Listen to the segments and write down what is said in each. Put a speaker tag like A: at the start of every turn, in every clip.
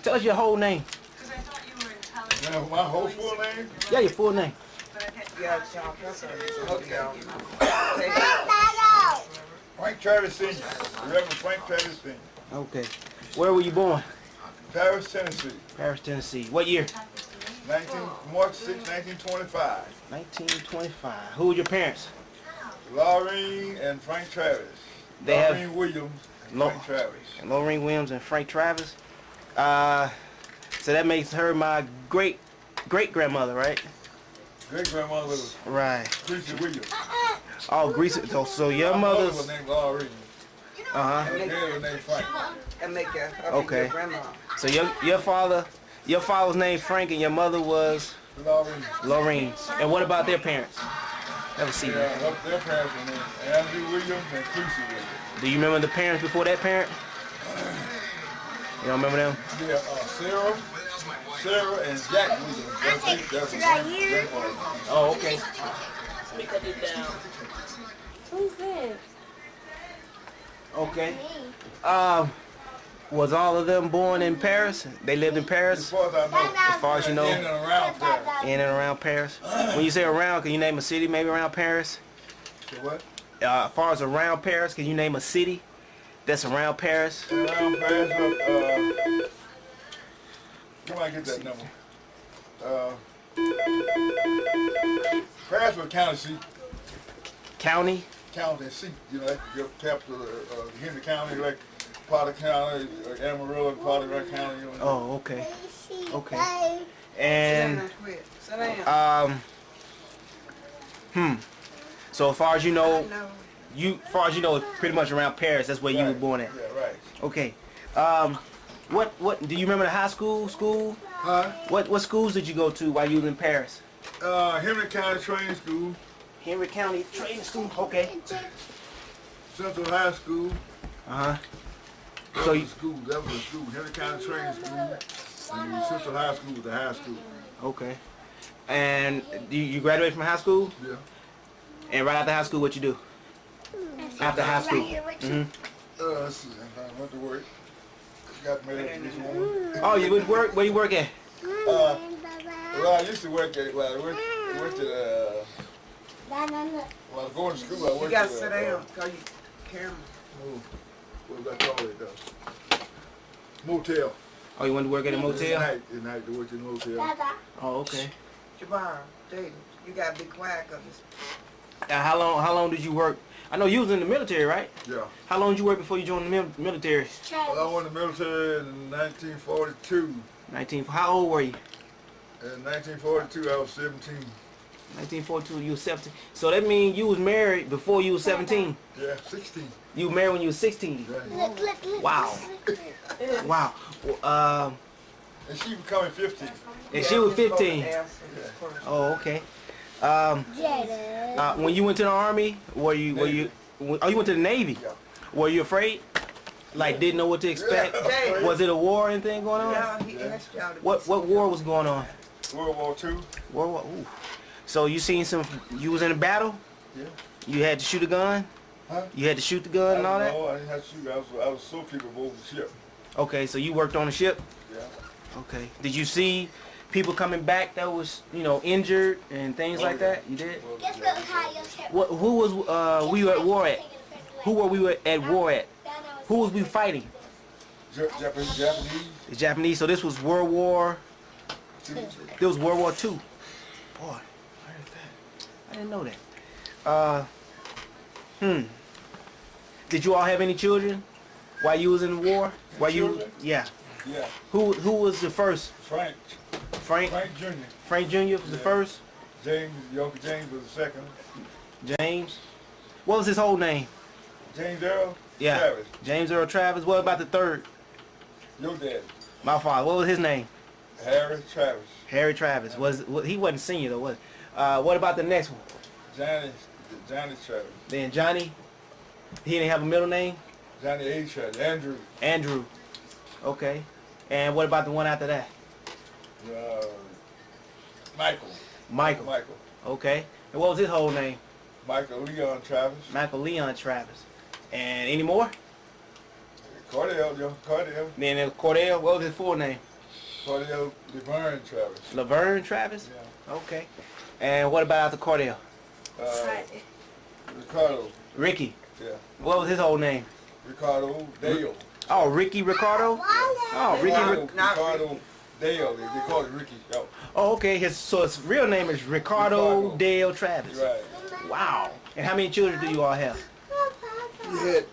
A: Tell us your whole name.
B: My whole full name?
A: Yeah, your full name.
C: Yeah, Sean, that's okay.
B: Frank Travis Sr. Reverend Frank Travis Sr.
A: Okay. Where were you born?
B: Paris, Tennessee.
A: Paris, Tennessee. What year?
B: March 6, 1925.
A: 1925. Who were your parents?
B: Laureen and Frank Travis.
A: They have
B: Laureen Williams and Frank Travis.
A: Laureen Williams and Frank Travis. So that makes her my great-grandmother, right?
B: Great-grandmother was
A: Right.
B: Greasy Williams.
A: Oh, Greasy. So your
B: My mother
A: mother's...
B: was named Laureen.
A: Uh-huh.
B: And dad was named Frank.
C: And make her
A: Okay.
C: your grandma.
A: So your father was named Frank and your mother was
B: Laureen.
A: Laureen. And what about their parents? Never see that.
B: Yeah, their parents were named Andrew Williams and Greasy Williams.
A: Do you remember the parents before that parent? You don't remember them?
B: Yeah, Sarah and Jack Williams. That's right here.
A: Oh, okay. Let me cut it down.
D: Who's this?
A: Okay. Was all of them born in Paris? They lived in
B: As
A: Paris?
B: far as I know.
A: As far as you know?
B: In and around Paris.
A: In and around Paris? When you say around, can you name a city maybe around Paris?
B: So what?
A: As far as around Paris, can you name a city that's around Paris?
B: Around Paris, you might get that number. Paris was county seat.
A: County?
B: County seat, you know, like your capital, Henry County, like Potter County, Armirillo, Potter County. You know.
A: Oh, okay. Okay. And so as far as you know, it's pretty much around Paris. That's where you were born at.
B: Yeah, right.
A: Okay. What do you remember the high school?
B: Huh?
A: What schools did you go to while you were in Paris?
B: Henry County Training School.
A: Henry County Training School. Okay.
B: Central High School.
A: Uh-huh.
B: So that was the school. Henry County Training School. And the Central High School was the high school.
A: Okay. And you graduated from high school?
B: Yeah.
A: And right after high school, what you do? After high school.
B: Let's see. I went to work. Got married to this woman.
A: Oh, you would work? Where you work at?
B: Well, I used to work at, well, I went to when I was going to school, I worked
C: You got to sit down. Call you camera.
B: What was I call it, motel.
A: Oh, you went to work at a motel?
B: At night to work in a motel.
A: Oh, okay.
C: Jabbar, David, you got to be quiet because
A: How long did you work? I know you was in the military, right?
B: Yeah.
A: How long did you work before you joined the military?
B: Well, I went in the military in 1942.
A: How old were you?
B: In 1942, I was 17.
A: 1942, you were 17. So that means you was married before you was 17.
B: Yeah, 16.
A: You were married when you was 16.
B: Yeah.
A: Wow. Wow.
B: And she was coming 15.
A: And she was 15. Oh, okay. When you went to the Army, you went to the Navy?
B: Yeah.
A: Were you afraid? Like didn't know what to expect?
C: Yeah.
A: Was it a war or anything going on?
C: Yeah, he asked y'all to
A: What war was going on?
B: World War II.
A: World War. Ooh. So you was in a battle?
B: Yeah.
A: You had to shoot a gun?
B: Huh?
A: You had to shoot the gun and all that?
B: No, I didn't have to shoot. I was so people aboard the ship.
A: Okay, so you worked on the ship?
B: Yeah.
A: Okay. Did you see people coming back that was, injured and things like that? You did? Who was we were at war at? Who were we at war at? Who was we fighting?
B: Japanese.
A: The Japanese. So this was World War. This was World War II. Boy, I didn't know that. Did you all have any children while you was in the war? Yeah.
B: Yeah.
A: Who was the first?
B: Frank.
A: Frank.
B: Frank Jr.
A: Frank Jr. was the first.
B: James was the second.
A: James. What was his whole name?
B: James Earl.
A: Yeah.
B: Travis.
A: James Earl Travis. What about the third?
B: Your dad.
A: My father. What was his name?
B: Harry Travis.
A: Harry Travis. He wasn't senior though, was he? What about the next one?
B: Johnny Travis.
A: Then Johnny. He didn't have a middle name?
B: Johnny A. Travis. Andrew.
A: Andrew. Okay. And what about the one after that?
B: Michael.
A: Michael. Okay. And what was his whole name?
B: Michael Leon Travis.
A: Michael Leon Travis. And any more?
B: Cordell, yo, Cordell.
A: Then Cordell, what was his full name?
B: Cordell Laverne Travis.
A: Laverne Travis?
B: Yeah.
A: Okay. And what about after Cordell?
B: Ricardo.
A: Ricky.
B: Yeah.
A: What was his whole name?
B: Ricardo Dale.
A: Oh, Ricky Ricardo? Oh,
B: Ricardo Dale. They call it Ricky. Yo.
A: Oh, okay. So his real name is Ricardo Dale Travis.
B: Right.
A: Wow. And how many children do you all have?
B: We had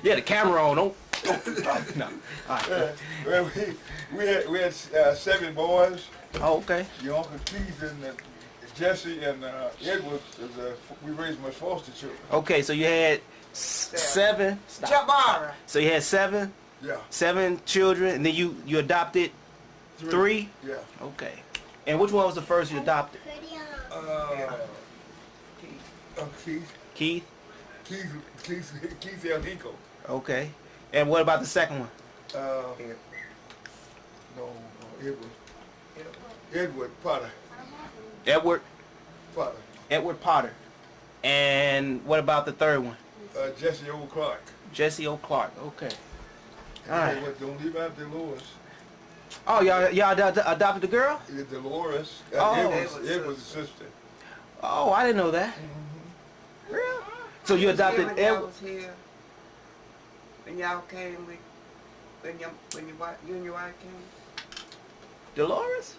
A: Yeah, the camera on. Don't. No. All right.
B: well, we had 7 boys.
A: Oh, okay.
B: Your Uncle Keith and Jesse and Edward. We raised them as foster children.
A: Okay, so you had 7. Stop.
C: Jabara.
A: So you had 7.
B: Yeah.
A: 7 children, and then you adopted 3.
B: Yeah.
A: Okay. And which one was the first you adopted?
B: Keith.
A: Keith.
B: Keith El Hico.
A: Okay. And what about the second one?
B: No, Edward Potter.
A: Edward.
B: Potter.
A: Edward Potter. And what about the third one?
B: Jesse O. Clark.
A: Jesse O. Clark. Okay. All right.
B: Don't leave out Dolores.
A: Oh, y'all adopted the girl?
B: Yeah, Dolores.
A: Oh.
B: Edward's sister.
A: Oh, I didn't know that. Real? So you adopted
C: When y'all
A: Edward?
C: was here, when y'all came with, when your wife, you and your wife came?
A: Dolores?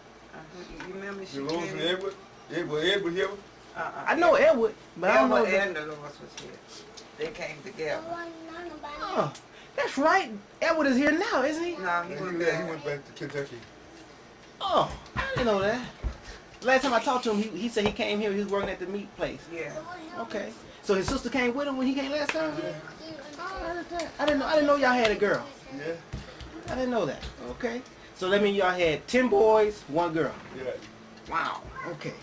C: You remember she
B: Dolores
C: came?
B: and Edward here?
A: I know Edward, but I don't know
C: Edward
A: that.
C: and Dolores was here. They came together.
A: Oh, that's right. Edward is here now, isn't he?
C: No, he
B: He
C: went back.
B: went back to Kentucky.
A: Oh, I didn't know that. Last time I talked to him, he said he came here. He was working at the meat place.
C: Yeah.
A: Okay. So his sister came with him when he came last time. Oh, I didn't know y'all had a girl.
B: Yeah.
A: I didn't know that. Okay. So that means y'all had 10 boys, 1 girl.
B: Yeah.
A: Wow. Okay.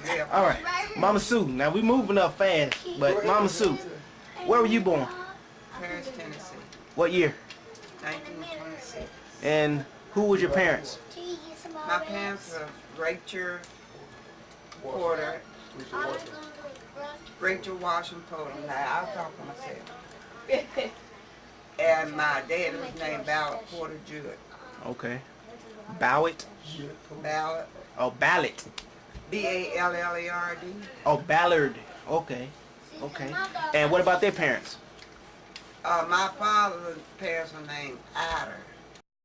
C: Yeah.
A: All right. Mama Sue. Now we moving up fast, but Mama Sue, where were you born?
C: Paris, Tennessee.
A: What year?
C: 1926.
A: And who was your parents?
C: My parents were Rachel Porter, Rachel Washington Porter. Now, I'll talk for myself. And my dad was named Ballard Porter Jewett.
A: Okay. Ballot.
C: Ballard.
A: Oh, Ballot.
C: B-A-L-L-A-R-D.
A: Oh, Ballard. Okay. Okay. And what about their parents?
C: My father's parents were named Adder.